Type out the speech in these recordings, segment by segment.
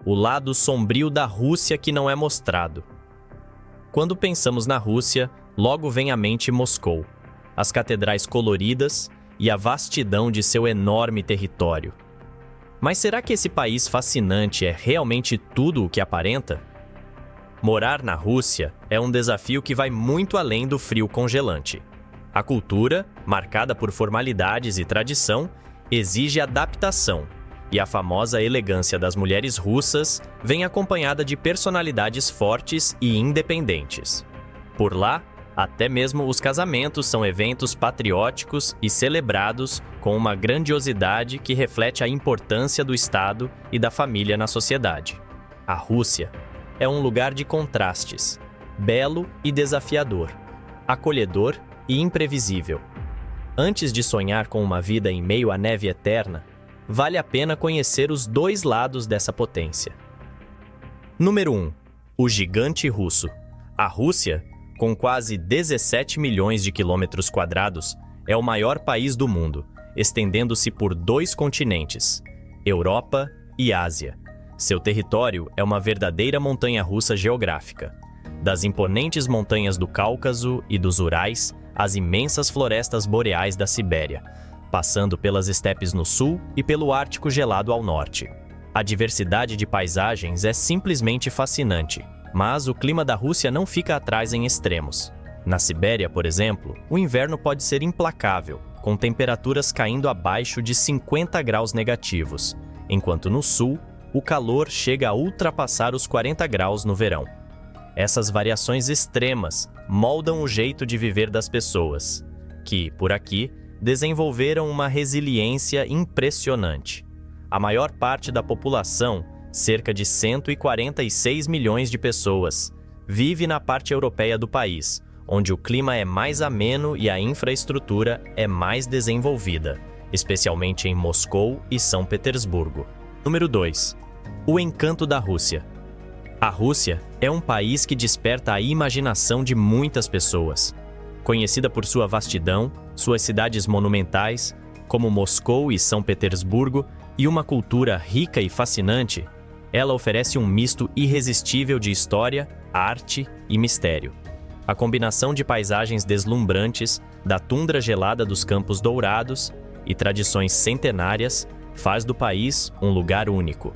o lado sombrio da Rússia que não é mostrado. Quando pensamos na Rússia, logo vem à mente Moscou, as catedrais coloridas e a vastidão de seu enorme território. Mas será que esse país fascinante é realmente tudo o que aparenta? Morar na Rússia é um desafio que vai muito além do frio congelante. A cultura, marcada por formalidades e tradição, exige adaptação, e a famosa elegância das mulheres russas vem acompanhada de personalidades fortes e independentes. Por lá, até mesmo os casamentos são eventos patrióticos e celebrados com uma grandiosidade que reflete a importância do Estado e da família na sociedade. A Rússia é um lugar de contrastes, belo e desafiador, acolhedor e imprevisível. Antes de sonhar com uma vida em meio à neve eterna, vale a pena conhecer os dois lados dessa potência. Número 1. O gigante russo. A Rússia, com quase 17 milhões de quilômetros quadrados, é o maior país do mundo, estendendo-se por 2 continentes, Europa e Ásia. Seu território é uma verdadeira montanha-russa geográfica. Das imponentes montanhas do Cáucaso e dos Urais, às imensas florestas boreais da Sibéria, passando pelas estepes no sul e pelo Ártico gelado ao norte. A diversidade de paisagens é simplesmente fascinante, mas o clima da Rússia não fica atrás em extremos. Na Sibéria, por exemplo, o inverno pode ser implacável, com temperaturas caindo abaixo de 50 graus negativos, enquanto no sul, o calor chega a ultrapassar os 40 graus no verão. Essas variações extremas moldam o jeito de viver das pessoas, que, por aqui, desenvolveram uma resiliência impressionante. A maior parte da população, cerca de 146 milhões de pessoas, vive na parte europeia do país, onde o clima é mais ameno e a infraestrutura é mais desenvolvida, especialmente em Moscou e São Petersburgo. Número 2. O encanto da Rússia. A Rússia é um país que desperta a imaginação de muitas pessoas. Conhecida por sua vastidão, suas cidades monumentais, como Moscou e São Petersburgo, e uma cultura rica e fascinante, ela oferece um misto irresistível de história, arte e mistério. A combinação de paisagens deslumbrantes, da tundra gelada dos Campos Dourados e tradições centenárias faz do país um lugar único.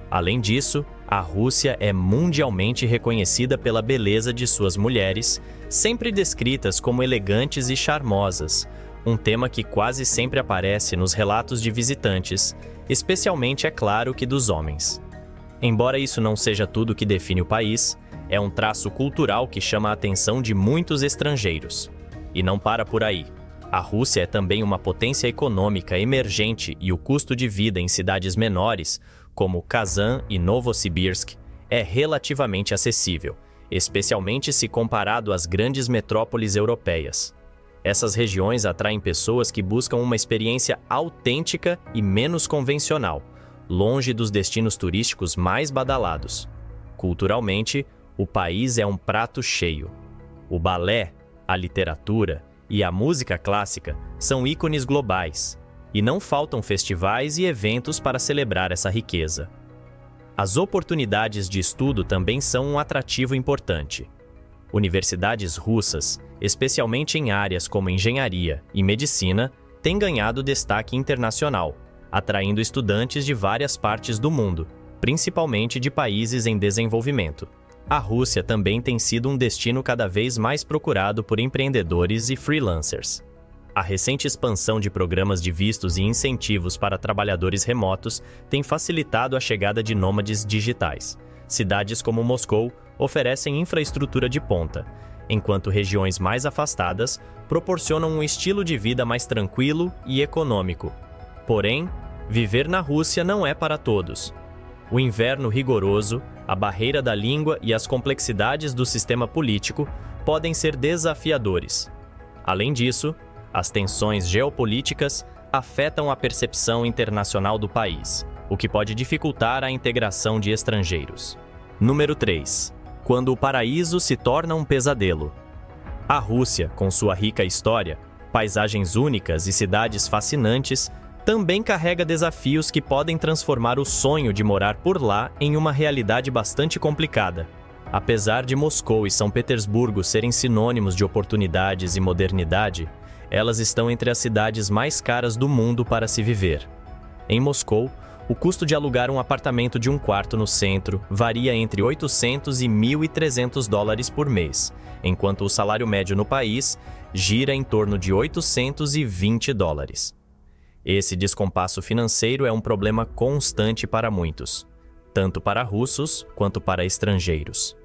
Além disso, a Rússia é mundialmente reconhecida pela beleza de suas mulheres, sempre descritas como elegantes e charmosas, um tema que quase sempre aparece nos relatos de visitantes, especialmente, é claro, que dos homens. Embora isso não seja tudo que define o país, é um traço cultural que chama a atenção de muitos estrangeiros. E não para por aí. A Rússia é também uma potência econômica emergente e o custo de vida em cidades menores, como Kazan e Novosibirsk, é relativamente acessível, especialmente se comparado às grandes metrópoles europeias. Essas regiões atraem pessoas que buscam uma experiência autêntica e menos convencional, longe dos destinos turísticos mais badalados. Culturalmente, o país é um prato cheio. O balé, a literatura e a música clássica são ícones globais, e não faltam festivais e eventos para celebrar essa riqueza. As oportunidades de estudo também são um atrativo importante. Universidades russas, especialmente em áreas como engenharia e medicina, têm ganhado destaque internacional, atraindo estudantes de várias partes do mundo, principalmente de países em desenvolvimento. A Rússia também tem sido um destino cada vez mais procurado por empreendedores e freelancers. A recente expansão de programas de vistos e incentivos para trabalhadores remotos tem facilitado a chegada de nômades digitais. Cidades como Moscou oferecem infraestrutura de ponta, enquanto regiões mais afastadas proporcionam um estilo de vida mais tranquilo e econômico. Porém, viver na Rússia não é para todos. O inverno rigoroso, a barreira da língua e as complexidades do sistema político podem ser desafiadores. Além disso, as tensões geopolíticas afetam a percepção internacional do país, o que pode dificultar a integração de estrangeiros. Número 3. Quando o paraíso se torna um pesadelo. A Rússia, com sua rica história, paisagens únicas e cidades fascinantes, também carrega desafios que podem transformar o sonho de morar por lá em uma realidade bastante complicada. Apesar de Moscou e São Petersburgo serem sinônimos de oportunidades e modernidade, elas estão entre as cidades mais caras do mundo para se viver. Em Moscou, o custo de alugar um apartamento de um quarto no centro varia entre 800 e 1.300 dólares por mês, enquanto o salário médio no país gira em torno de 820 dólares. Esse descompasso financeiro é um problema constante para muitos, tanto para russos quanto para estrangeiros.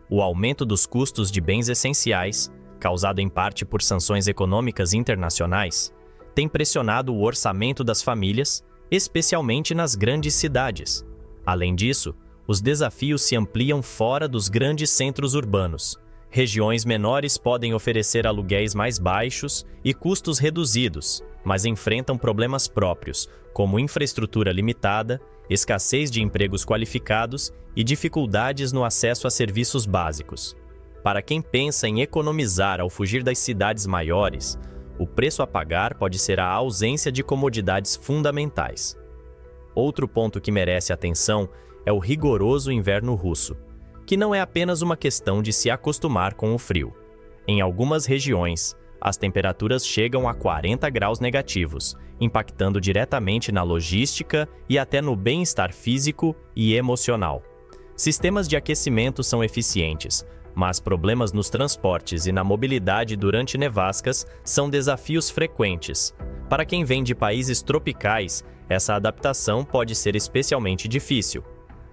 O aumento dos custos de bens essenciais, causado em parte por sanções econômicas internacionais, tem pressionado o orçamento das famílias, especialmente nas grandes cidades. Além disso, os desafios se ampliam fora dos grandes centros urbanos. Regiões menores podem oferecer aluguéis mais baixos e custos reduzidos, mas enfrentam problemas próprios, como infraestrutura limitada, escassez de empregos qualificados e dificuldades no acesso a serviços básicos. Para quem pensa em economizar ao fugir das cidades maiores, o preço a pagar pode ser a ausência de comodidades fundamentais. Outro ponto que merece atenção é o rigoroso inverno russo, que não é apenas uma questão de se acostumar com o frio. Em algumas regiões, as temperaturas chegam a 40 graus negativos, impactando diretamente na logística e até no bem-estar físico e emocional. Sistemas de aquecimento são eficientes, mas problemas nos transportes e na mobilidade durante nevascas são desafios frequentes. Para quem vem de países tropicais, essa adaptação pode ser especialmente difícil.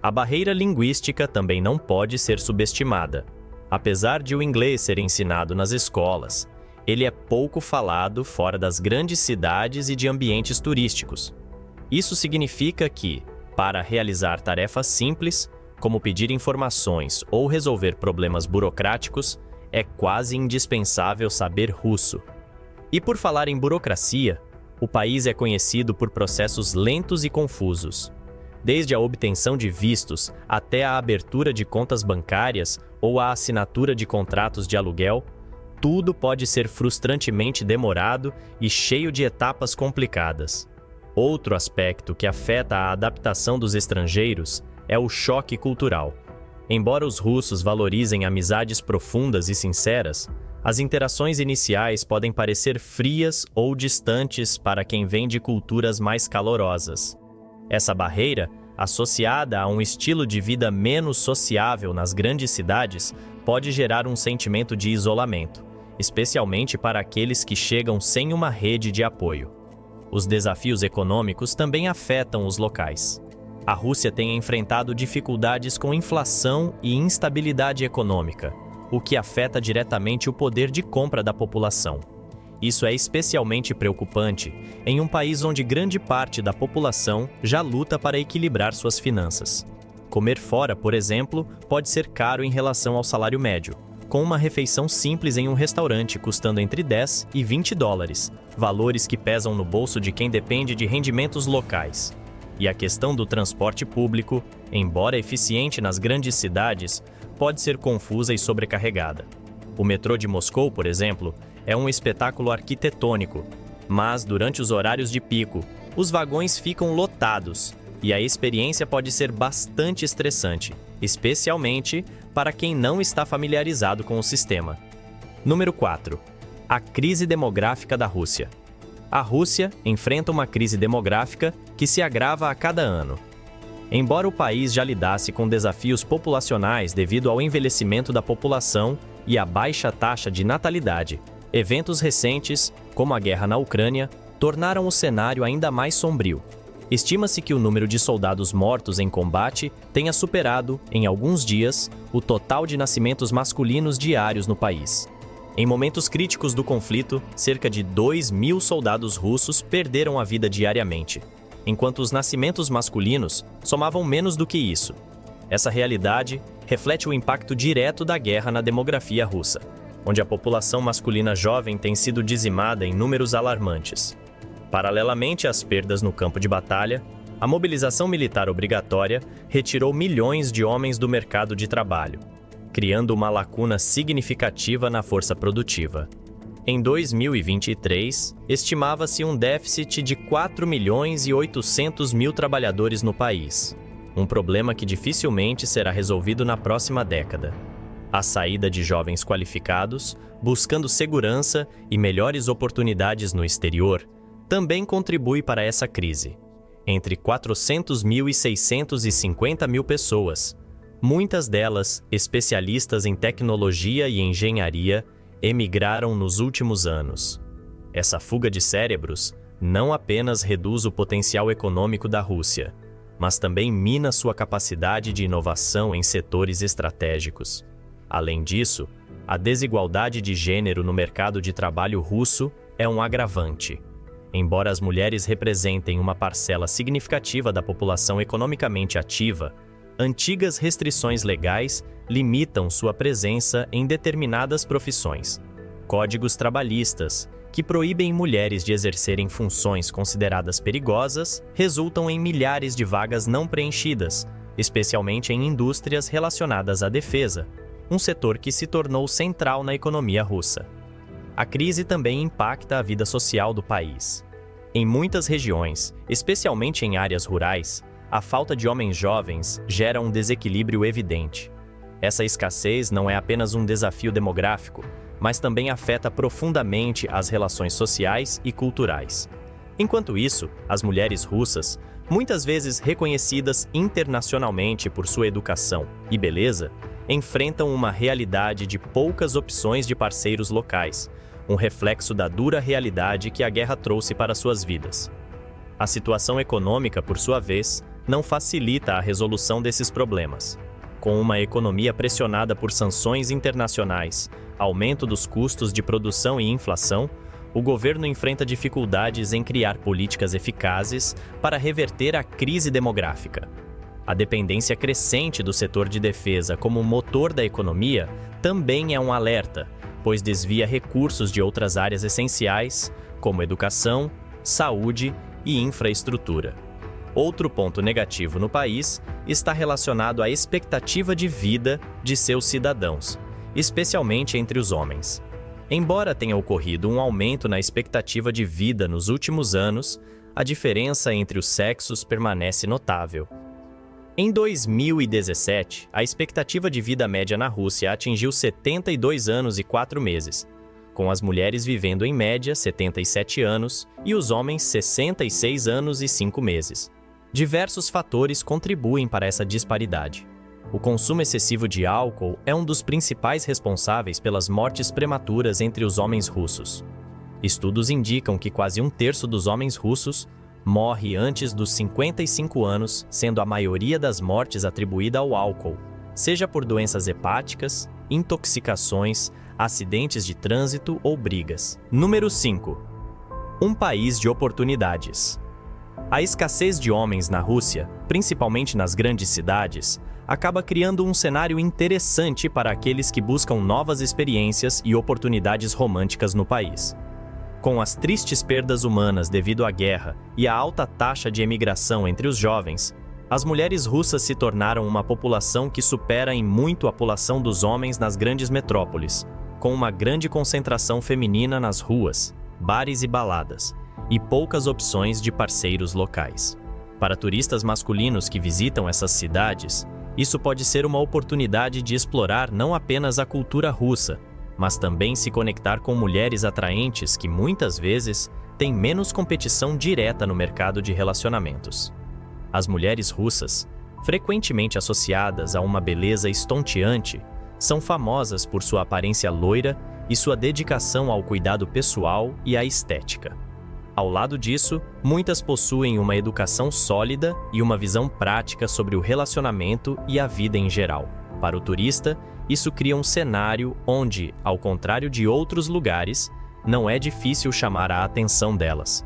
A barreira linguística também não pode ser subestimada. Apesar de o inglês ser ensinado nas escolas, ele é pouco falado fora das grandes cidades e de ambientes turísticos. Isso significa que, para realizar tarefas simples, como pedir informações ou resolver problemas burocráticos, é quase indispensável saber russo. E por falar em burocracia, o país é conhecido por processos lentos e confusos. Desde a obtenção de vistos até a abertura de contas bancárias ou a assinatura de contratos de aluguel, tudo pode ser frustrantemente demorado e cheio de etapas complicadas. Outro aspecto que afeta a adaptação dos estrangeiros é o choque cultural. Embora os russos valorizem amizades profundas e sinceras, as interações iniciais podem parecer frias ou distantes para quem vem de culturas mais calorosas. Essa barreira, associada a um estilo de vida menos sociável nas grandes cidades, pode gerar um sentimento de isolamento, especialmente para aqueles que chegam sem uma rede de apoio. Os desafios econômicos também afetam os locais. A Rússia tem enfrentado dificuldades com inflação e instabilidade econômica, o que afeta diretamente o poder de compra da população. Isso é especialmente preocupante em um país onde grande parte da população já luta para equilibrar suas finanças. Comer fora, por exemplo, pode ser caro em relação ao salário médio, com uma refeição simples em um restaurante custando entre 10 e 20 dólares, valores que pesam no bolso de quem depende de rendimentos locais. E a questão do transporte público, embora eficiente nas grandes cidades, pode ser confusa e sobrecarregada. O metrô de Moscou, por exemplo, é um espetáculo arquitetônico, mas durante os horários de pico, os vagões ficam lotados e a experiência pode ser bastante estressante, especialmente para quem não está familiarizado com o sistema. Número 4. A crise demográfica da Rússia. A Rússia enfrenta uma crise demográfica que se agrava a cada ano. Embora o país já lidasse com desafios populacionais devido ao envelhecimento da população e à baixa taxa de natalidade, eventos recentes, como a guerra na Ucrânia, tornaram o cenário ainda mais sombrio. Estima-se que o número de soldados mortos em combate tenha superado, em alguns dias, o total de nascimentos masculinos diários no país. Em momentos críticos do conflito, cerca de 2.000 soldados russos perderam a vida diariamente, enquanto os nascimentos masculinos somavam menos do que isso. Essa realidade reflete o impacto direto da guerra na demografia russa, onde a população masculina jovem tem sido dizimada em números alarmantes. Paralelamente às perdas no campo de batalha, a mobilização militar obrigatória retirou milhões de homens do mercado de trabalho, criando uma lacuna significativa na força produtiva. Em 2023, estimava-se um déficit de 4.800.000 trabalhadores no país, um problema que dificilmente será resolvido na próxima década. A saída de jovens qualificados, buscando segurança e melhores oportunidades no exterior, também contribui para essa crise. Entre 400.000 e 650.000 pessoas, muitas delas especialistas em tecnologia e engenharia, emigraram nos últimos anos. Essa fuga de cérebros não apenas reduz o potencial econômico da Rússia, mas também mina sua capacidade de inovação em setores estratégicos. Além disso, a desigualdade de gênero no mercado de trabalho russo é um agravante. Embora as mulheres representem uma parcela significativa da população economicamente ativa, antigas restrições legais limitam sua presença em determinadas profissões. Códigos trabalhistas, que proíbem mulheres de exercerem funções consideradas perigosas, resultam em milhares de vagas não preenchidas, especialmente em indústrias relacionadas à defesa, um setor que se tornou central na economia russa. A crise também impacta a vida social do país. Em muitas regiões, especialmente em áreas rurais, a falta de homens jovens gera um desequilíbrio evidente. Essa escassez não é apenas um desafio demográfico, mas também afeta profundamente as relações sociais e culturais. Enquanto isso, as mulheres russas, muitas vezes reconhecidas internacionalmente por sua educação e beleza, enfrentam uma realidade de poucas opções de parceiros locais, um reflexo da dura realidade que a guerra trouxe para suas vidas. A situação econômica, por sua vez, não facilita a resolução desses problemas. Com uma economia pressionada por sanções internacionais, aumento dos custos de produção e inflação, o governo enfrenta dificuldades em criar políticas eficazes para reverter a crise demográfica. A dependência crescente do setor de defesa como motor da economia também é um alerta, pois desvia recursos de outras áreas essenciais, como educação, saúde e infraestrutura. Outro ponto negativo no país está relacionado à expectativa de vida de seus cidadãos, especialmente entre os homens. Embora tenha ocorrido um aumento na expectativa de vida nos últimos anos, a diferença entre os sexos permanece notável. Em 2017, a expectativa de vida média na Rússia atingiu 72 anos e 4 meses, com as mulheres vivendo em média 77 anos e os homens 66 anos e 5 meses. Diversos fatores contribuem para essa disparidade. O consumo excessivo de álcool é um dos principais responsáveis pelas mortes prematuras entre os homens russos. Estudos indicam que quase um terço dos homens russos morre antes dos 55 anos, sendo a maioria das mortes atribuída ao álcool, seja por doenças hepáticas, intoxicações, acidentes de trânsito ou brigas. Número 5. Um país de oportunidades. A escassez de homens na Rússia, principalmente nas grandes cidades, acaba criando um cenário interessante para aqueles que buscam novas experiências e oportunidades românticas no país. Com as tristes perdas humanas devido à guerra e a alta taxa de emigração entre os jovens, as mulheres russas se tornaram uma população que supera em muito a população dos homens nas grandes metrópoles, com uma grande concentração feminina nas ruas, bares e baladas, e poucas opções de parceiros locais. Para turistas masculinos que visitam essas cidades, isso pode ser uma oportunidade de explorar não apenas a cultura russa, mas também se conectar com mulheres atraentes que muitas vezes têm menos competição direta no mercado de relacionamentos. As mulheres russas, frequentemente associadas a uma beleza estonteante, são famosas por sua aparência loira e sua dedicação ao cuidado pessoal e à estética. Ao lado disso, muitas possuem uma educação sólida e uma visão prática sobre o relacionamento e a vida em geral. Para o turista, isso cria um cenário onde, ao contrário de outros lugares, não é difícil chamar a atenção delas,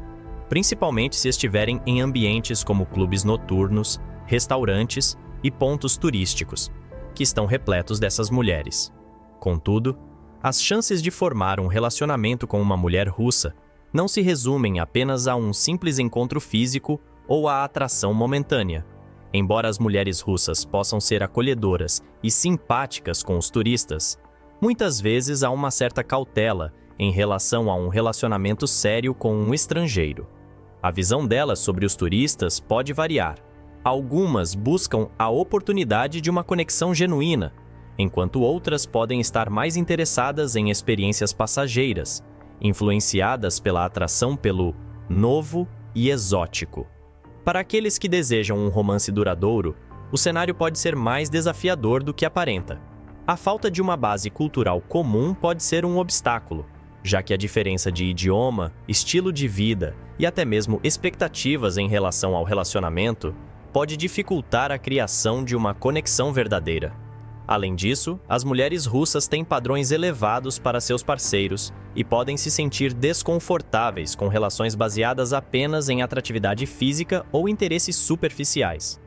principalmente se estiverem em ambientes como clubes noturnos, restaurantes e pontos turísticos, que estão repletos dessas mulheres. Contudo, as chances de formar um relacionamento com uma mulher russa não se resumem apenas a um simples encontro físico ou à atração momentânea. Embora as mulheres russas possam ser acolhedoras e simpáticas com os turistas, muitas vezes há uma certa cautela em relação a um relacionamento sério com um estrangeiro. A visão delas sobre os turistas pode variar. Algumas buscam a oportunidade de uma conexão genuína, enquanto outras podem estar mais interessadas em experiências passageiras, influenciadas pela atração pelo novo e exótico. Para aqueles que desejam um romance duradouro, o cenário pode ser mais desafiador do que aparenta. A falta de uma base cultural comum pode ser um obstáculo, já que a diferença de idioma, estilo de vida e até mesmo expectativas em relação ao relacionamento pode dificultar a criação de uma conexão verdadeira. Além disso, as mulheres russas têm padrões elevados para seus parceiros e podem se sentir desconfortáveis com relações baseadas apenas em atratividade física ou interesses superficiais.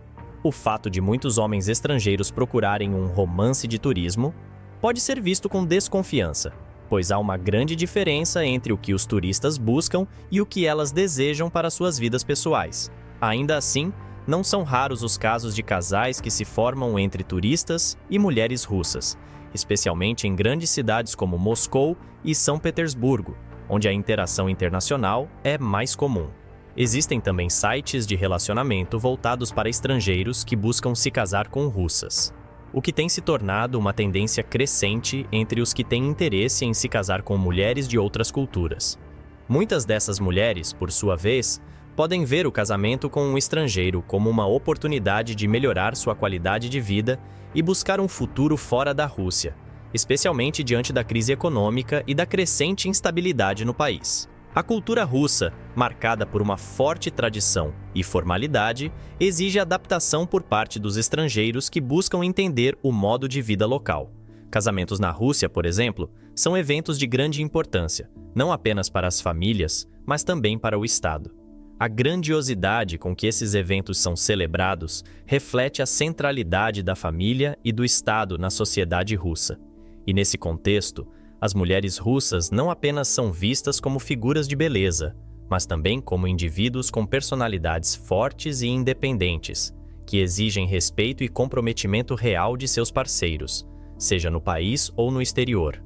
O fato de muitos homens estrangeiros procurarem um romance de turismo pode ser visto com desconfiança, pois há uma grande diferença entre o que os turistas buscam e o que elas desejam para suas vidas pessoais. Ainda assim, não são raros os casos de casais que se formam entre turistas e mulheres russas, especialmente em grandes cidades como Moscou e São Petersburgo, onde a interação internacional é mais comum. Existem também sites de relacionamento voltados para estrangeiros que buscam se casar com russas, o que tem se tornado uma tendência crescente entre os que têm interesse em se casar com mulheres de outras culturas. Muitas dessas mulheres, por sua vez, podem ver o casamento com um estrangeiro como uma oportunidade de melhorar sua qualidade de vida e buscar um futuro fora da Rússia, especialmente diante da crise econômica e da crescente instabilidade no país. A cultura russa, marcada por uma forte tradição e formalidade, exige adaptação por parte dos estrangeiros que buscam entender o modo de vida local. Casamentos na Rússia, por exemplo, são eventos de grande importância, não apenas para as famílias, mas também para o Estado. A grandiosidade com que esses eventos são celebrados reflete a centralidade da família e do Estado na sociedade russa. E nesse contexto, as mulheres russas não apenas são vistas como figuras de beleza, mas também como indivíduos com personalidades fortes e independentes, que exigem respeito e comprometimento real de seus parceiros, seja no país ou no exterior.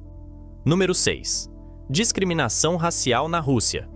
Número 6. Discriminação racial na Rússia.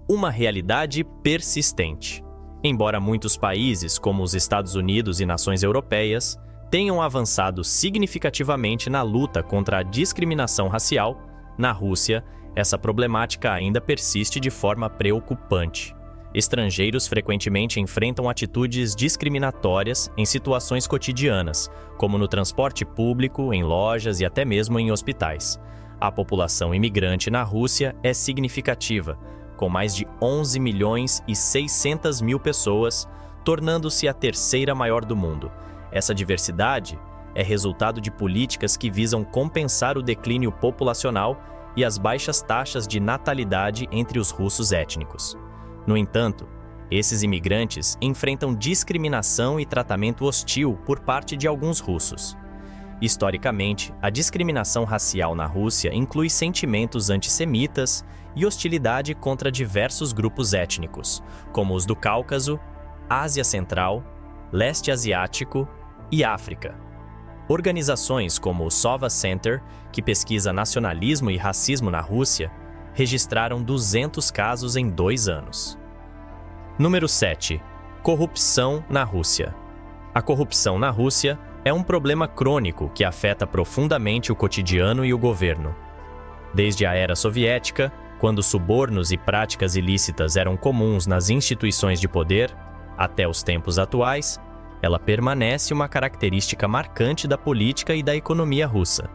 Uma realidade persistente. Embora muitos países, como os Estados Unidos e nações europeias, tenham avançado significativamente na luta contra a discriminação racial, na Rússia, essa problemática ainda persiste de forma preocupante. Estrangeiros frequentemente enfrentam atitudes discriminatórias em situações cotidianas, como no transporte público, em lojas e até mesmo em hospitais. A população imigrante na Rússia é significativa, com mais de 11 milhões e 600 mil pessoas, tornando-se a terceira maior do mundo. Essa diversidade é resultado de políticas que visam compensar o declínio populacional e as baixas taxas de natalidade entre os russos étnicos. No entanto, esses imigrantes enfrentam discriminação e tratamento hostil por parte de alguns russos. Historicamente, a discriminação racial na Rússia inclui sentimentos antissemitas e hostilidade contra diversos grupos étnicos, como os do Cáucaso, Ásia Central, Leste Asiático e África. Organizações como o Sova Center, que pesquisa nacionalismo e racismo na Rússia, registraram 200 casos em 2 anos. Número 7. Corrupção na Rússia. A corrupção na Rússia é um problema crônico que afeta profundamente o cotidiano e o governo. Desde a era soviética, quando subornos e práticas ilícitas eram comuns nas instituições de poder, até os tempos atuais, ela permanece uma característica marcante da política e da economia russa.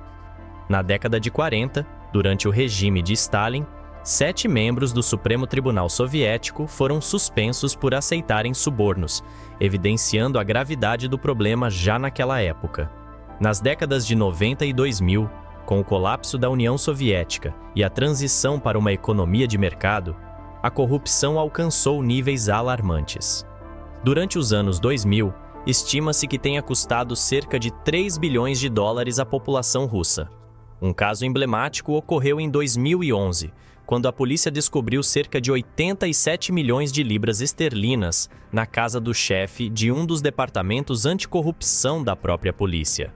Na década de 40, durante o regime de Stalin, 7 membros do Supremo Tribunal Soviético foram suspensos por aceitarem subornos, evidenciando a gravidade do problema já naquela época. Nas décadas de 90 e 2000, com o colapso da União Soviética e a transição para uma economia de mercado, a corrupção alcançou níveis alarmantes. Durante os anos 2000, estima-se que tenha custado cerca de 3 bilhões de dólares à população russa. Um caso emblemático ocorreu em 2011, quando a polícia descobriu cerca de 87 milhões de libras esterlinas na casa do chefe de um dos departamentos anticorrupção da própria polícia.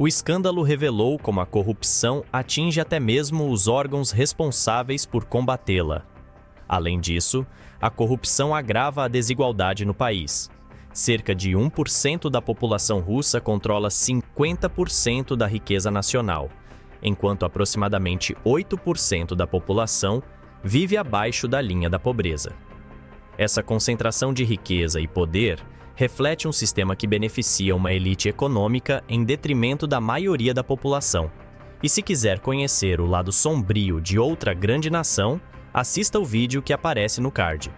O escândalo revelou como a corrupção atinge até mesmo os órgãos responsáveis por combatê-la. Além disso, a corrupção agrava a desigualdade no país. Cerca de 1% da população russa controla 50% da riqueza nacional, enquanto aproximadamente 8% da população vive abaixo da linha da pobreza. Essa concentração de riqueza e poder reflete um sistema que beneficia uma elite econômica em detrimento da maioria da população. E se quiser conhecer o lado sombrio de outra grande nação, assista o vídeo que aparece no card.